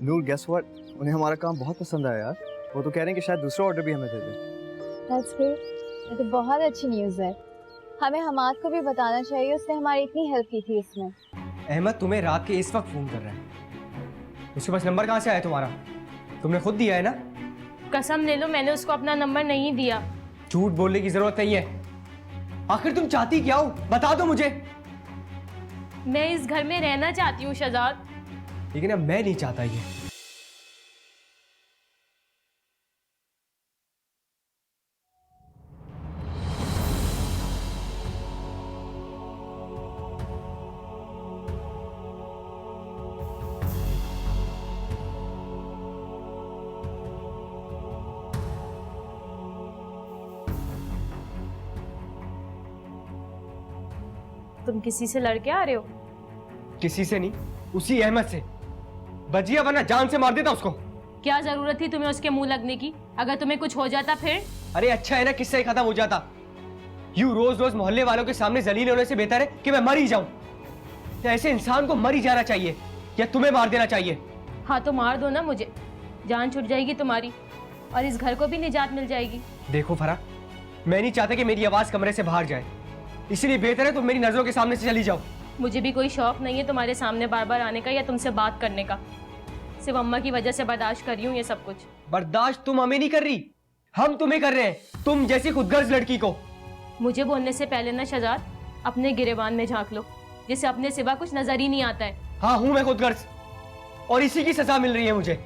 Noor guess what, उन्हें हमारा काम बहुत पसंद आया यार। वो तो कह रहे हैं कि शायद दूसरा ऑर्डर भी हमें दे दें। That's great. ये तो बहुत अच्छी न्यूज़ है। हमें हमाद को भी बताना चाहिए, उसने हमारी इतनी हेल्प की थी इसमें। अहमद तुम्हें रात के इस वक्त फोन कर रहा है, उसके पास नंबर कहाँ से आया तुम्हारा? तुमने खुद दिया है ना? कसम ले लो, मैंने उसको अपना नंबर नहीं दिया। झूठ बोलने की जरूरत नहीं है। आखिर तुम चाहती क्या हो, बता दो मुझे। मैं इस घर में रहना चाहती हूँ शहजाद। लेकिन अब मैं नहीं चाहता ये। तुम किसी से लड़के आ रहे हो? किसी से नहीं, उसी अहमद से। बजिया वरना जान से मार देता उसको। क्या जरूरत थी तुम्हें उसके मुंह लगने की? अगर तुम्हें कुछ हो जाता फिर? अरे अच्छा है ना, किससे ही खत्म हो जाता। यूं रोज रोज मोहल्ले वालों के सामने जलील होने से बेहतर है कि मैं मर ही जाऊं। तो ऐसे इंसान को मर ही जाना चाहिए या तुम्हें मार देना चाहिए। हाँ तो मार दो ना मुझे, जान छूट जाएगी तुम्हारी और इस घर को भी निजात मिल जाएगी। देखो फरा, मैं नहीं चाहता कि मेरी आवाज कमरे से बाहर जाए, इसलिए बेहतर है तुम मेरी नजरों के सामने से चली जाओ। मुझे भी कोई शौक नहीं है तुम्हारे सामने बार बार आने का या तुमसे बात करने का। सिर्फ अम्मा की वजह से बर्दाश्त कर रही हूँ ये सब कुछ। बर्दाश्त तुम हमें नहीं कर रही, हम तुम्हें कर रहे हैं, तुम जैसी खुदगर्ज लड़की को। मुझे बोलने से पहले ना शहजाद अपने गिरेबान में झांक लो, जिसे अपने सिवा कुछ नजर ही नहीं आता है। हाँ हूं मैं खुदगर्ज, और इसी की सजा मिल रही है मुझे।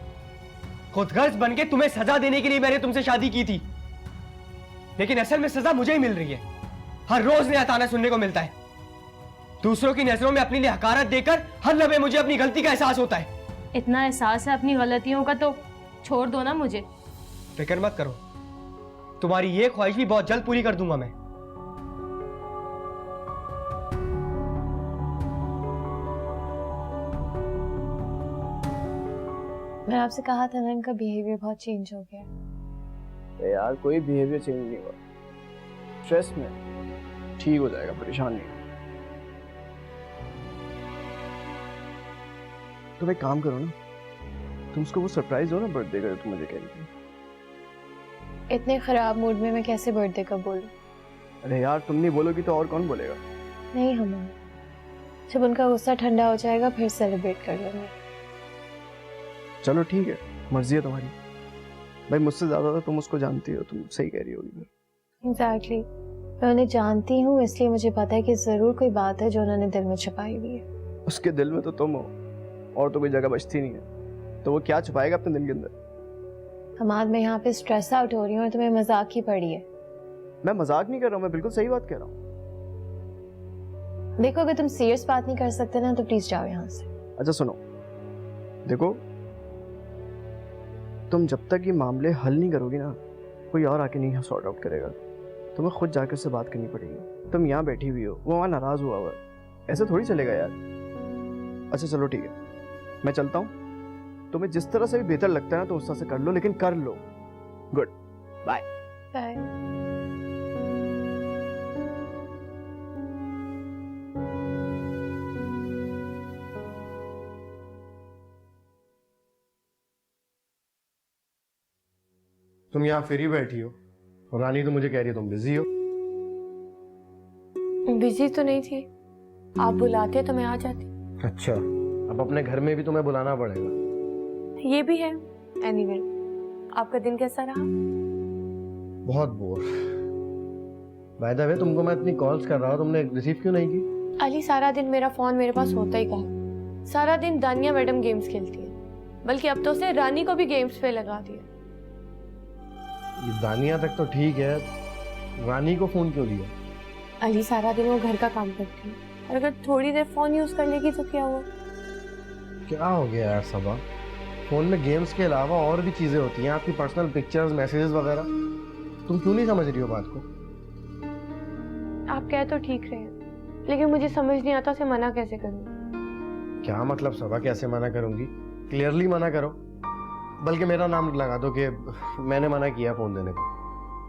खुदगर्ज बनके तुम्हें सजा देने के लिए मैंने तुमसे शादी की थी, लेकिन असल में सजा मुझे ही मिल रही है। हर रोज नया ताना सुनने को मिलता है। दूसरों की नजरों में अपनी लिए हकारत देकर हर लम्हे मुझे अपनी गलती का एहसास होता है। इतना एहसास है अपनी गलतियों का तो छोड़ दो ना मुझे। फिक्र मत करो, तुम्हारी ये ख्वाहिश भी बहुत जल्द पूरी कर दूंगा मैं। मैंने आपसे कहा था ना, इनका बिहेवियर बहुत चेंज हो गया है। यार कोई बिहेवियर चेंज नहीं हुआ, स्ट्रेस में ठीक हो जाएगा, परेशान नहीं। तुम एक काम करो ना, तुम उसको वो सरप्राइज दो ना बर्थडे का, जो तुम मुझे कह रही थी। इतने खराब मूड में मैं कैसे बर्थडे का बोलूं? अरे यार तुम नहीं बोलोगी तो और कौन बोलेगा? नहीं हम जब उनका गुस्सा ठंडा हो जाएगा फिर सेलिब्रेट कर लेंगे। चलो ठीक है, मर्जी है तुम्हारी। भाई मुझसे ज्यादा तो तुम उसको जानती हो, तुम सही कह रही होगी। एग्जैक्टली, मैं उन्हें जानती हूँ, इसलिए मुझे पता है कि जरूर कोई बात है जो उन्होंने दिल में छुपाई हुई है। उसके दिल में तो तुम हो, और तो कोई जगह बचती नहीं है, तो वो क्या छुपाएगा अपने दिल के अंदर? हमाद, मैं यहाँ पे स्ट्रेस आउट हो रही हूँ और तुम्हें मजाक ही पड़ी है। मैं मजाक नहीं कर रहा हूँ, मैं बिल्कुल सही बात कह रहा हूँ। देखो, अगर तुम सीरियस बात नहीं कर सकते ना तो प्लीज जाओ यहाँ से। अच्छा सुनो, देखो तुम जब तक ये मामले हल नहीं करोगी ना, कोई और आके नहीं सॉर्ट आउट करेगा। तुम्हें खुद जाकर उससे बात करनी पड़ेगी। तुम यहाँ बैठी हुई हो, वो वहाँ नाराज हुआ हुआ है, ऐसे थोड़ी चलेगा यार। अच्छा चलो ठीक है, मैं चलता हूँ। तुम्हें जिस तरह से भी बेहतर लगता है ना तो उस तरह से कर लो, लेकिन कर लो। Good bye. बाय। तुम यहाँ फ्री बैठी हो और रानी तो मुझे कह रही है तुम बिजी हो। बिजी तो नहीं थी, आप बुलाते तो मैं आ जाती। अच्छा, अब अपने घर में भी तुम्हें बुलाना पड़ेगा। ये भी है। एनीवे, आपका दिन कैसा रहा? बहुत बोर। बाय द वे, तुमको मैं इतनी कॉल्स कर रहा हूँ, तुमने रिसीव क्यों नहीं की? अली, सारा दिन मेरा फोन मेरे पास होता ही कहा। सारा दिन दानिया मैडम गेम्स खेलती है, बल्कि अब तो उसे रानी को भी गेम्स पे लगा दिया। ये दानिया तक तो ठीक है, रानी को फोन क्यों दिया? अली, सारा दिन वो घर का काम करती है, और अगर थोड़ी देर फोन यूज कर लेगी तो क्या हुआ? क्या हो गया यार सबा? फोन में गेम्स के अलावा और भी चीजें होती हैं, आपकी पर्सनल पिक्चर्स, मैसेजेस वगैरह। तुम क्यों नहीं समझ रही हो बात को? आप कह तो ठीक रहे हैं, लेकिन मुझे समझ नहीं आता उसे मना कैसे करूं। क्या मतलब सबा, कैसे मना करूंगी? क्लियरली मना करो, बल्कि मेरा नाम लगा दो कि मैंने मना किया फोन देने को।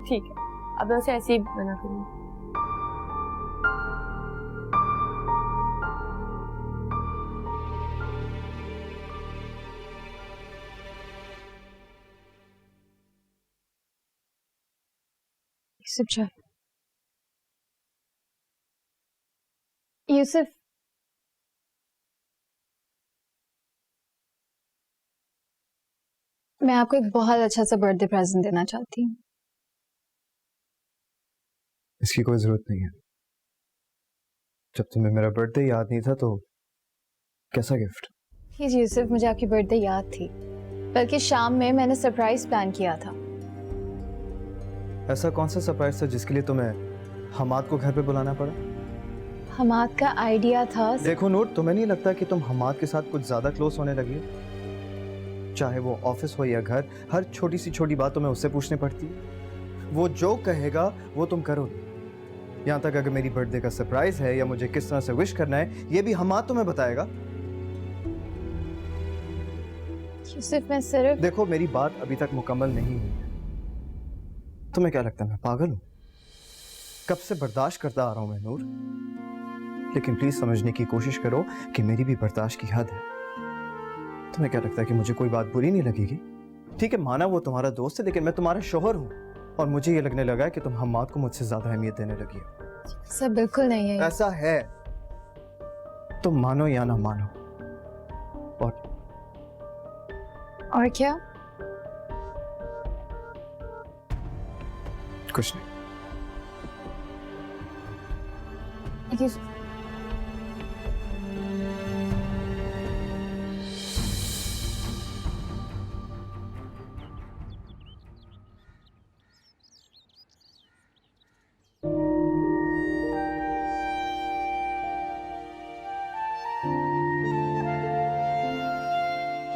ठीक है, अब मैं उसे ऐसे ही मना करूंगी। यूसुफ जा। यूसुफ, मैं आपको एक बहुत अच्छा सा बर्थडे प्रेजेंट देना चाहती हूँ। इसकी कोई जरूरत नहीं है। जब तुम्हें मेरा बर्थडे याद नहीं था तो कैसा गिफ्ट? जी यूसुफ, मुझे आपकी बर्थडे याद थी, बल्कि शाम में मैंने सरप्राइज प्लान किया था। ऐसा कौन सा सरप्राइज था जिसके लिए तुम्हें हमाद को घर पे बुलाना पड़ा? हमाद का आइडिया था। देखो नूर, तुम्हें नहीं लगता कि तुम हमाद के साथ कुछ ज्यादा क्लोज होने लगी हो? चाहे वो ऑफिस हो या घर, हर छोटी सी छोटी बात तुम्हें उससे पूछनी पड़ती है। वो जो कहेगा वो तुम करोगे। यहाँ तक अगर मेरी बर्थडे का सरप्राइज है या मुझे किस तरह से विश करना है, ये भी हमाद तुम्हें बताएगा। यूसुफ, मैं सिर्फ... देखो, मेरी बात अभी तक मुकम्मल नहीं हुई है। तुम्हें क्या लगता है मैं पागल हूं? कब से बर्दाश्त करता आ रहा हूं मैं नूर, लेकिन प्लीज समझने की कोशिश करो कि मेरी भी बर्दाश्त की हद है। तुम्हें क्या लगता है कि मुझे कोई बात बुरी नहीं लगेगी? ठीक है, माना वो तुम्हारा दोस्त है, लेकिन मैं तुम्हारा शोहर हूं और मुझे ये लगने लगा है कि तुम हमाद को मुझसे ज्यादा अहमियत देने लगी हो। सब बिल्कुल नहीं है। ऐसा है, तुम मानो या ना मानो। और क्या? कुछ नहीं।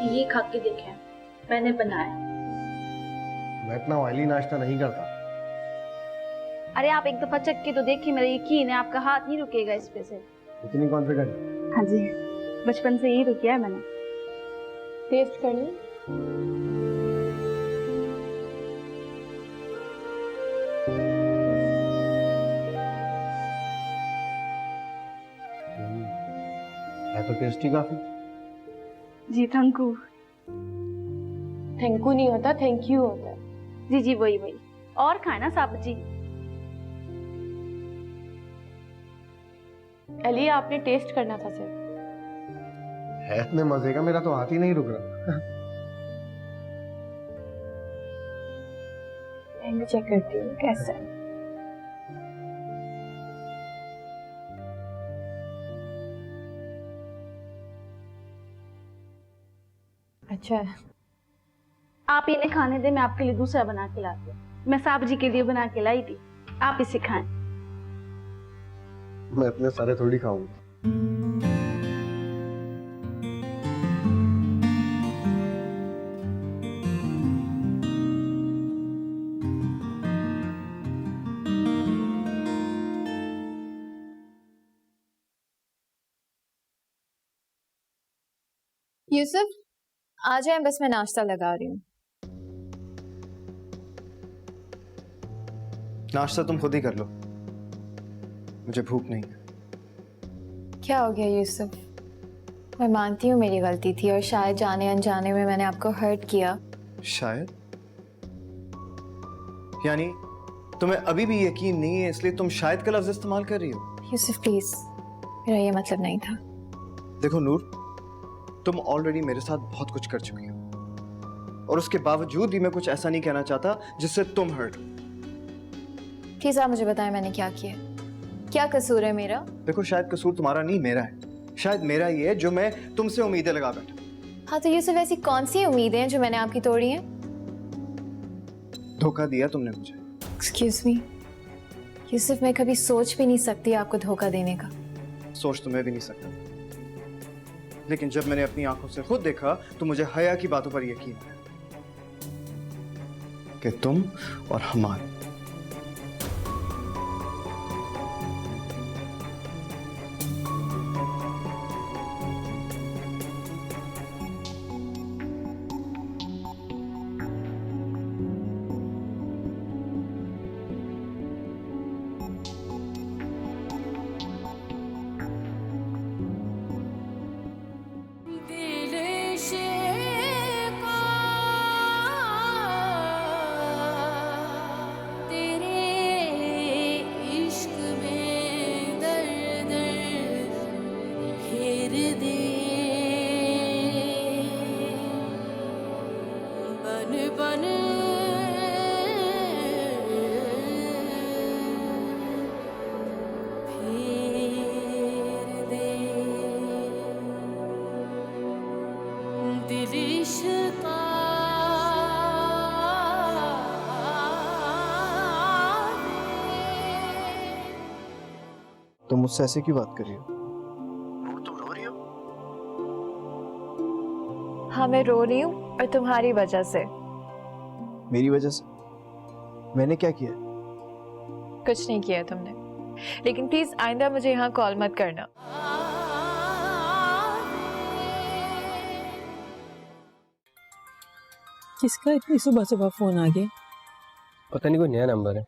ये खा के देखें, मैंने बनाया। मैं इतना ऑयली नाश्ता नहीं करता। अरे आप एक दफा चख के तो देखिए, मेरा यकीन है आपका हाथ नहीं रुकेगा इस पे से। इतनी कॉन्फिडेंट? हाँ जी, बचपन से यही तो किया है मैंने। टेस्ट कर ली। है तो टेस्टी काफी। जी थैंक यू। थैंक यू नहीं होता, थैंक यू होता है। जी जी वही वही। और खाए ना साहब जी। अली, आपने टेस्ट करना था सिर्फ। है इतने मजे का, मेरा तो हाथ ही नहीं रुक रहा। मैं चेक करती हूँ कैसा है। अच्छा है। आप इन्हें खाने दे, मैं आपके लिए दूसरा बना के लाती हूँ। मैं साहब जी के लिए बना के लाई थी, आप इसे खाएं। मैं इतने सारे थोड़ी खाऊंगा। यूसुफ, आ जाए, बस मैं नाश्ता लगा रही हूँ। नाश्ता तुम खुद ही कर लो, मुझे भूख नहीं है। क्या हो गया यूसुफ? मैं मानती हूँ मेरी गलती थी और शायद जाने अनजाने में मैंने आपको हर्ट किया। शायद? यानी तुम्हें अभी भी यकीन नहीं है इसलिए तुम शायद का लफ्ज इस्तेमाल कर रही हो? यूसुफ प्लीज, मेरा ये मतलब नहीं था। देखो नूर, तुम ऑलरेडी मेरे साथ बहुत कुछ कर चुकी हो और उसके बावजूद भी मैं कुछ ऐसा नहीं कहना चाहता जिससे तुम हर्ट हो। प्लीज आप मुझे बताएं मैंने क्या किया, क्या कसूर है मेरा? देखो, शायद कसूर तुम्हारा नहीं मेरा है। शायद मेरा ही है जो मैं तुमसे उम्मीदें लगा बैठा। हाँ तो यूसुफ, ऐसी कौन सी उम्मीदें हैं जो मैंने आपकी तोड़ी हैं? धोखा दिया तुमने मुझे। एक्सक्यूज मी यूसुफ, मैं कभी सोच भी नहीं सकती आपको धोखा देने का। सोच तुम्हें भी नहीं सकता, लेकिन जब मैंने अपनी आंखों से खुद देखा तो मुझे हया की बातों पर यकीन आया कि तुम और हमारे बन फेर दे दिल इश्का तुम मुझसे ऐसे क्यों बात कर रही हो? तुम रो रही हो? हाँ मैं रो रही हूँ और तुम्हारी वजह से। मेरी वजह से? मैंने क्या किया? कुछ नहीं किया तुमने, लेकिन प्लीज आइंदा मुझे यहाँ कॉल मत करना। किसका इतनी सुबह सुबह फोन आ गया? पता नहीं, कोई नया नंबर है।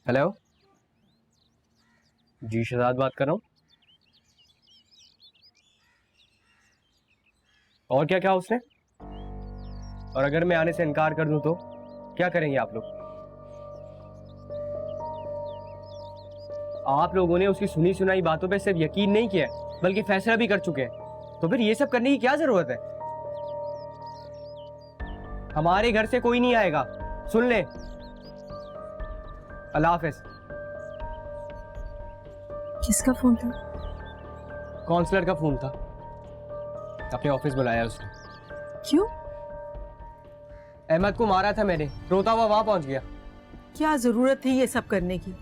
हेलो जी, शहजाद बात कर रहा हूँ। और क्या क्या उसने? और अगर मैं आने से इनकार कर दूं तो क्या करेंगे आप लोग? आप लोगों ने उसकी सुनी सुनाई बातों पे सिर्फ यकीन नहीं किया बल्कि फैसला भी कर चुके हैं, तो फिर ये सब करने की क्या जरूरत है? हमारे घर से कोई नहीं आएगा, सुन ले। अल्लाह हाफिज। किसका फोन था? काउंसलर का फोन था, अपने ऑफिस बुलाया उसने। क्यों? अहमद को मारा था मैंने, रोता हुआ वहां पहुंच गया। क्या जरूरत थी ये सब करने की?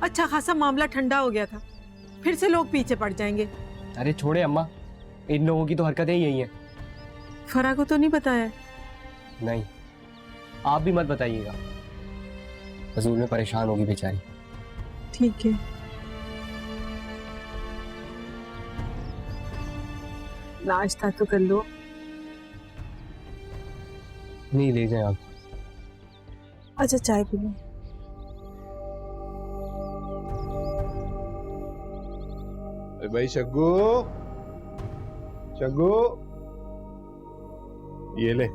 अच्छा खासा मामला ठंडा हो गया था, फिर से लोग पीछे पड़ जाएंगे। अरे छोड़े अम्मा, इन लोगों की तो हरकतें ही यही हैं। फरा को तो नहीं बताया? नहीं, आप भी मत बताइएगा, हजूर में परेशान होगी बेचारी। ठीक है। नाश्ता तो कर लो। नहीं, ले जाए आप। अच्छा चाय पी लो। भाई शग्गू, शग्गू, ये ले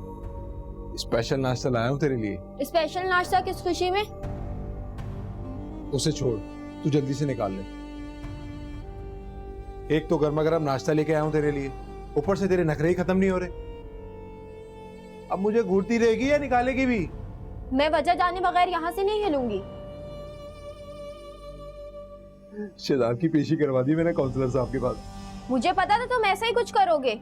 स्पेशल नाश्ता लाया हूँ तेरे लिए। स्पेशल नाश्ता किस खुशी में? उसे छोड़, तू जल्दी से निकाल ले। एक तो गर्मा गर्म नाश्ता लेके आया हूँ तेरे लिए, ऊपर से तेरे नखरे ही खत्म नहीं हो रहे। अब मुझे घूरती रहेगी या निकालेगी भी? मैं वजह जाने बगैर यहाँ से नहीं हिलूंगी। शहजाद की पेशी करवा दी मैंने काउंसलर साहब के पास। मुझे पता था तुम ऐसा ही कुछ करोगे।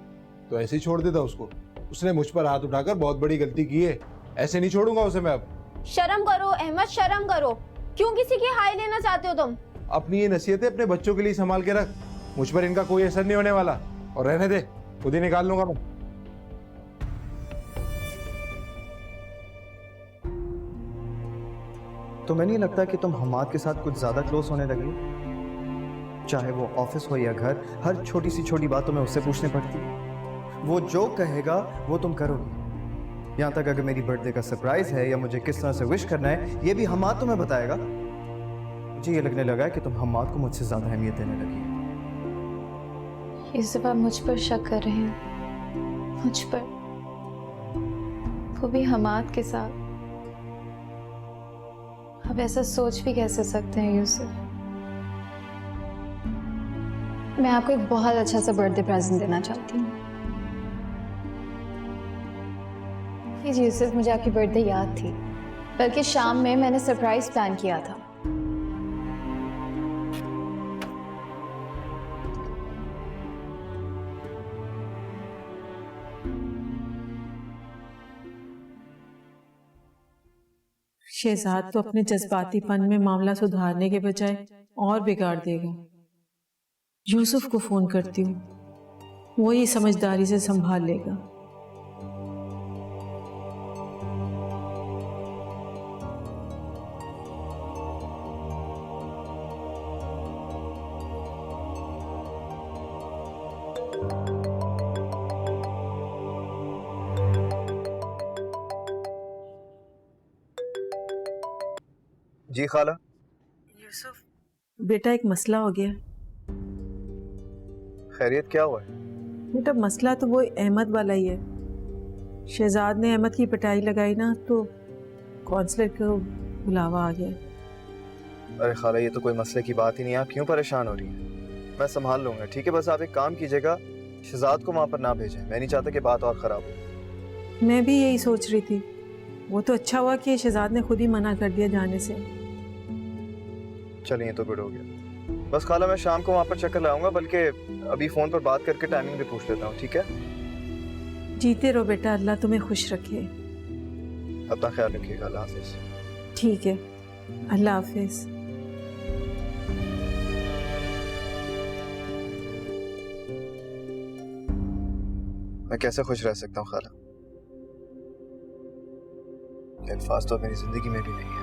तो ऐसे ही छोड़ देता उसको? उसने मुझ पर हाथ उठाकर बहुत बड़ी गलती की है, ऐसे नहीं छोड़ूंगा उसे मैं अब। शर्म करो अहमद, शर्म करो। क्यों किसी की हाय लेना चाहते हो तुम? अपनी ये नसीहतें अपने बच्चों के लिए संभाल के रख, मुझ पर इनका कोई असर नहीं होने वाला। और रहने दे, खुद ही निकाल लूंगा मैं। तुम्हें नहीं लगता कि तुम हमाद के साथ कुछ ज्यादा क्लोज होने लगे? चाहे वो ऑफिस हो या घर, हर छोटी सी छोटी बात तुम्हें उससे पूछने पड़ती। वो जो कहेगा वो तुम करोगी। यहाँ तक अगर मेरी बर्थडे का सरप्राइज है या मुझे किस तरह से विश करना है, ये भी हमाद तुम्हें बताएगा। मुझे ये लगने लगा है कि तुम हमाद को मुझसे ज्यादा अहमियत देने लगी है। ये सब आप मुझ पर शक कर रहे हैं, मुझ पर, वो भी हमाद के साथ। आप ऐसा सोच भी कैसे सकते हैं यूसुफ? मैं आपको एक बहुत अच्छा सा बर्थडे प्रेजेंट देना चाहती हूँ। प्लीज यूसुफ, मुझे आपकी बर्थडे याद थी, बल्कि शाम में मैंने सरप्राइज प्लान किया था। शहजाद तो अपने जज्बातीपन में मामला सुधारने के बजाय और बिगाड़ देगा। यूसुफ को फोन करती हूँ, वो ही समझदारी से संभाल लेगा। जी खाला। यूसुफ बेटा, एक मसला हो गया। खैरियत, क्या हुआ है? बेटा मसला तो वो अहमद वाला ही है। शहजाद ने अहमद की पिटाई लगाई ना, तो काउंसलर को बुलावा आ गया। अरे खाला, ये तो कोई मसले की बात ही नहीं है, आप क्यों परेशान हो रही हैं? मैं संभाल लूंगा, ठीक है? बस आप एक काम कीजिएगा, शहजाद को वहां पर ना भेजें। मैं नहीं चाहता कि बात और खराब हो। मैं भी यही सोच रही थी, वो तो अच्छा हुआ कि शहजाद ने खुद ही मना कर दिया जाने से। चलिए तो गुड हो गया। बस खाला मैं शाम को वहाँ पर चक्कर लाऊंगा, बल्कि अभी फ़ोन पर बात करके टाइमिंग भी पूछ लेता हूँ, ठीक है? जीते रहो बेटा, अल्लाह तुम्हें खुश रखे। अपना ख्याल रखिएगा। अल्लाह हाफिज़। ठीक है, अल्लाह हाफिज। मैं कैसे खुश रह सकता हूँ खाला? अल्फाज तो मेरी जिंदगी में भी नहीं है।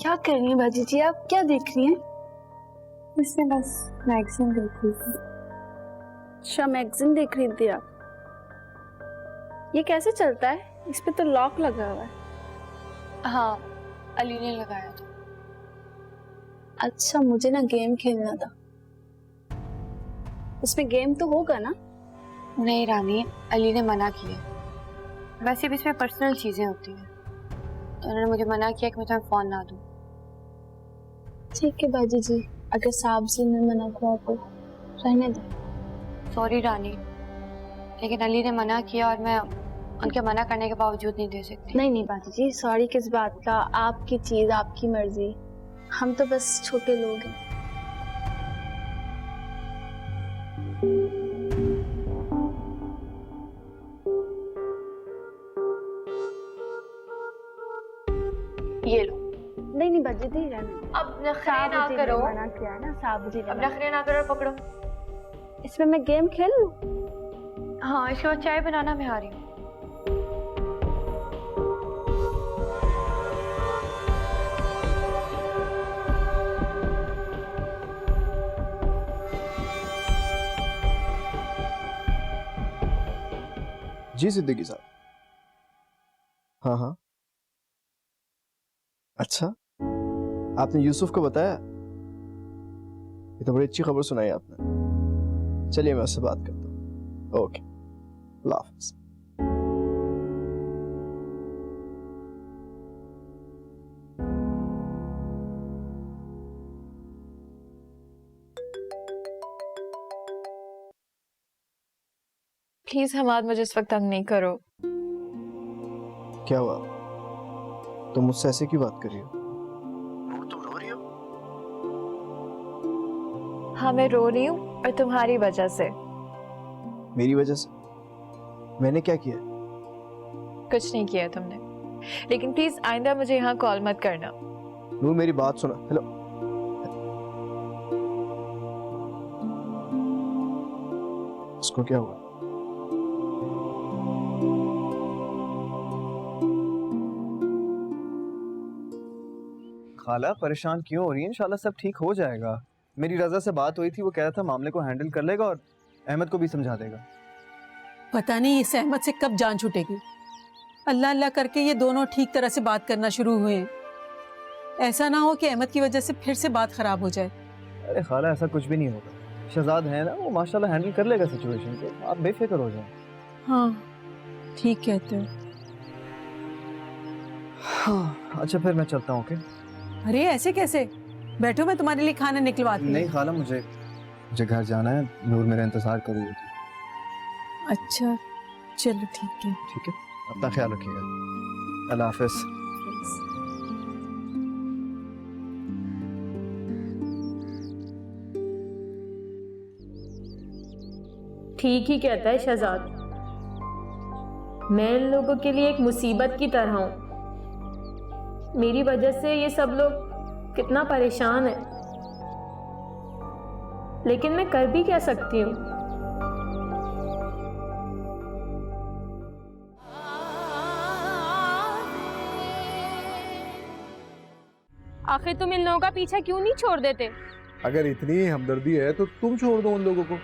क्या कर रही हैं बाजी जी? आप क्या देख रही हैं? इसमें बस मैगजीन देख रही थी। अच्छा, मैगजीन देख रही थी आप? ये कैसे चलता है? इस पे तो लॉक लगा हुआ है। हाँ, अली ने लगाया था। अच्छा, मुझे ना गेम खेलना था। उसमें गेम तो होगा ना? नहीं रानी, अली ने मना किया। वैसे भी इसमें पर्सनल चीजें होती हैं, तो उन्होंने मुझे मना किया कि मैं तुम्हें फोन ना दूं। ठीक है बाजी जी, अगर साहब जी ने मना किया तो रहने दो। सॉरी रानी, लेकिन अली ने मना किया और मैं उनके मना करने के बावजूद नहीं दे सकती। नहीं नहीं बाजी जी, सॉरी किस बात का? आपकी चीज, आपकी मर्जी। हम तो बस छोटे लोग हैं। ये लो। नहीं नहीं बाजी जी, रहने दो। अब नखरे ना करो। मना किया है ना साहब जी ने। अब नखरे ना करो, पकड़ो। इसमें मैं गेम खेल लूं? हाँ, इसके बाद चाय बनाना मैं आ रही हूँ। जी सिद्दीकी साहब। हाँ हाँ, अच्छा आपने यूसुफ को बताया? ये तो बड़ी अच्छी खबर सुनाई आपने। चलिए मैं उससे बात करता हूँ। ओके, अल्लाह हाफ़िज़। प्लीज हमाद, मुझे इस वक्त तंग नहीं करो। क्या हुआ? तुम मुझसे ऐसे क्यों बात कर रही हो? तुम रो रही हो? हाँ, मैं रो रही हूँ और तुम्हारी वजह से। मेरी वजह से? मैंने क्या किया? कुछ नहीं किया तुमने, लेकिन प्लीज आइंदा मुझे यहाँ कॉल मत करना। नूर मेरी बात सुना। हेलो, इसको क्या हुआ? खाला परेशान क्यों हो रही है? इंशाल्लाह सब ठीक हो जाएगा। मेरी रजा से बात हुई थी, वो कह रहा था मामले को हैंडल कर लेगा और अहमद को भी समझा देगा। पता नहीं इस अहमद से कब जान छूटेगी। अल्लाह अल्लाह करके ये दोनों ठीक तरह से बात करना शुरू हुए हैं। ऐसा ना हो कि अहमद की वजह से फिर से बात खराब हो जाए। अरे खाला ऐसा कुछ भी नहीं होगा। शहजाद है ना, वो माशाल्लाह हैंडल कर लेगा सिचुएशन को, आप बेफिक्र हो जाए। हाँ ठीक कहते हो। हाँ अच्छा, फिर मैं चलता हूँ। ओके? अरे ऐसे कैसे? बैठो, मैं तुम्हारे लिए खाना निकलवाती हूँ। नहीं खाला, मुझे घर जाना है। नूर मेरा इंतजार कर रही थी। अच्छा चलो ठीक है। ठीक है, अपना ख्याल रखिएगा। अल्लाह हाफिज़। ठीक ही कहता है शहजाद। मैं इन लोगों के लिए एक मुसीबत की तरह हूं। मेरी वजह से ये सब लोग कितना परेशान है, लेकिन मैं कर भी क्या सकती हूँ। आखिर तुम इन लोगों का पीछा क्यों नहीं छोड़ देते? अगर इतनी ही हमदर्दी है तो तुम छोड़ दो उन लोगों को,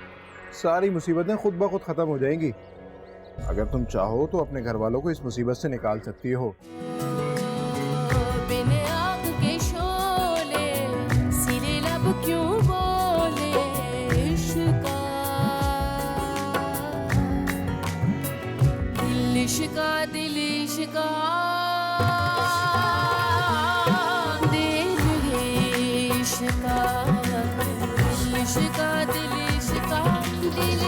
सारी मुसीबतें खुद ब खुद खत्म हो जाएंगी। अगर तुम चाहो तो अपने घर वालों को इस मुसीबत से निकाल सकती हो। बिन आग के शोले सिरे लब क्यों बोले इश्का दिल इश्का दिल इश्का दिल इश्का दिल इश्का दिल इश्का दिल